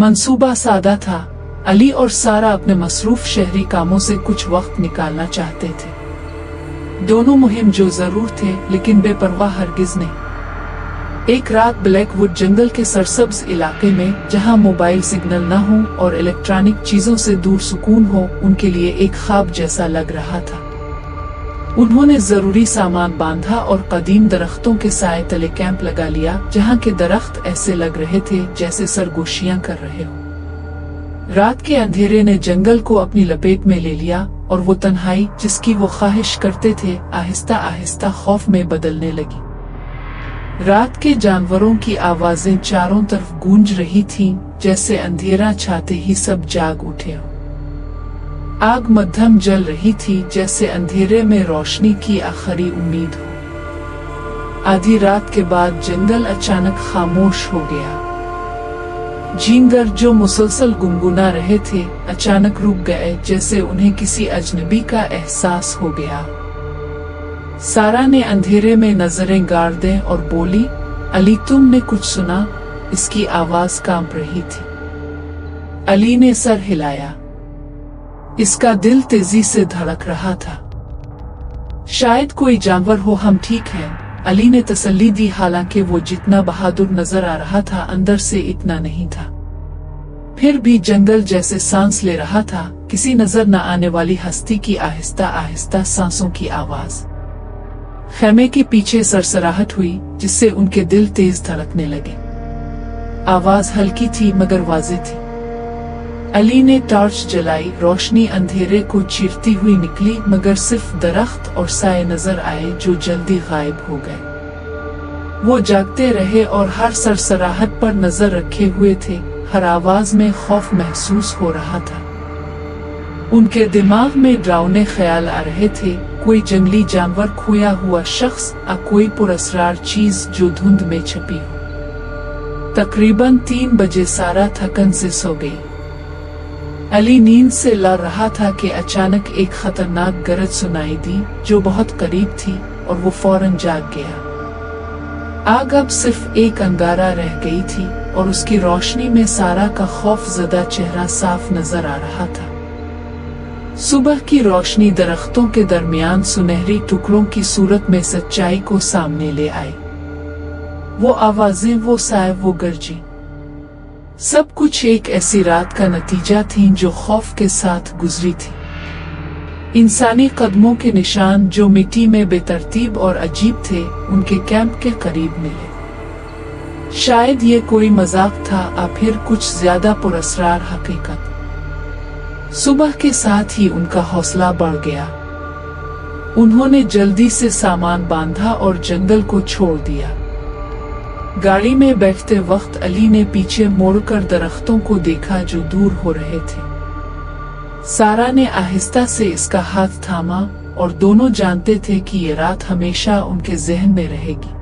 मंसूबा सादा था। अली और सारा अपने मसरूफ शहरी कामों से कुछ वक्त निकालना चाहते थे। दोनों मुहिम जो जरूर थे, लेकिन बेपरवाह हरगिज नहीं। एक रात ब्लैकवुड जंगल के सरसब्ज इलाके में, जहां मोबाइल सिग्नल न हो और इलेक्ट्रॉनिक चीजों से दूर सुकून हो, उनके लिए एक ख्वाब जैसा लग रहा था। उन्होंने जरूरी सामान बांधा और कदीम दरख्तों के साए तले कैंप लगा लिया, जहां के दरख्त ऐसे लग रहे थे जैसे सरगोशियां कर रहे हो। रात के अंधेरे ने जंगल को अपनी लपेट में ले लिया और वो तन्हाई जिसकी वो ख्वाहिश करते थे, आहिस्ता आहिस्ता खौफ में बदलने लगी। रात के जानवरों की आवाजें चारों तरफ गूंज रही थीं, जैसे अंधेरा छाते ही सब जाग उठे हो। आग मध्यम जल रही थी, जैसे अंधेरे में रोशनी की आखिरी उम्मीद हो। आधी रात के बाद जंगल अचानक खामोश हो गया। झींगर जो मुसलसल गुनगुना रहे थे, अचानक रुक गए, जैसे उन्हें किसी अजनबी का एहसास हो गया। सारा ने अंधेरे में नजरें गाड़ दें और बोली, अली तुमने कुछ सुना? इसकी आवाज कांप रही थी। अली ने सर हिलाया। इसका दिल तेजी से धड़क रहा था। शायद कोई जानवर हो, हम ठीक हैं, अली ने तसल्ली दी, हालांकि वो जितना बहादुर नजर आ रहा था, अंदर से इतना नहीं था। फिर भी जंगल जैसे सांस ले रहा था, किसी नजर न आने वाली हस्ती की आहिस्ता आहिस्ता सांसों की आवाज। खेमे के पीछे सरसराहट हुई, जिससे उनके दिल तेज धड़कने लगे। आवाज हल्की थी मगर वाज़ेह थी। अली ने टॉर्च जलाई। रोशनी अंधेरे को चीरती हुई निकली, मगर सिर्फ दरख्त और साए नजर आए जो जल्दी गायब हो गए। वो जागते रहे और हर सरसराहट पर नजर रखे हुए थे। हर आवाज में खौफ महसूस हो रहा था। उनके दिमाग में डरावने ख्याल आ रहे थे, कोई जंगली जानवर, खोया हुआ शख्स, या कोई पुरअसरार चीज जो धुंध में छपी हो। तकरीबन 3 बजे सारा थकन से सो गई। अली नींद से लड़ रहा था कि अचानक एक खतरनाक गरज सुनाई दी, जो बहुत करीब थी, और वो फौरन जाग गया। आग अब सिर्फ एक अंगारा रह गई थी और उसकी रोशनी में सारा का खौफजदा चेहरा साफ नजर आ रहा था। सुबह की रोशनी दरख्तों के दरमियान सुनहरी टुकड़ों की सूरत में सच्चाई को सामने ले आई। वो आवाजें, वो साए, वो गर्जी, सब कुछ एक ऐसी रात का नतीजा थी जो खौफ के साथ गुजरी थी। इंसानी कदमों के निशान जो मिट्टी में बेतरतीब और अजीब थे, उनके कैंप के करीब मिले। शायद ये कोई मजाक था या फिर कुछ ज्यादा पुरअसरार हकीकत। सुबह के साथ ही उनका हौसला बढ़ गया। उन्होंने जल्दी से सामान बांधा और जंगल को छोड़ दिया। गाड़ी में बैठते वक्त अली ने पीछे मुड़कर दरख्तों को देखा जो दूर हो रहे थे। सारा ने आहिस्ता से इसका हाथ थामा और दोनों जानते थे कि ये रात हमेशा उनके जहन में रहेगी।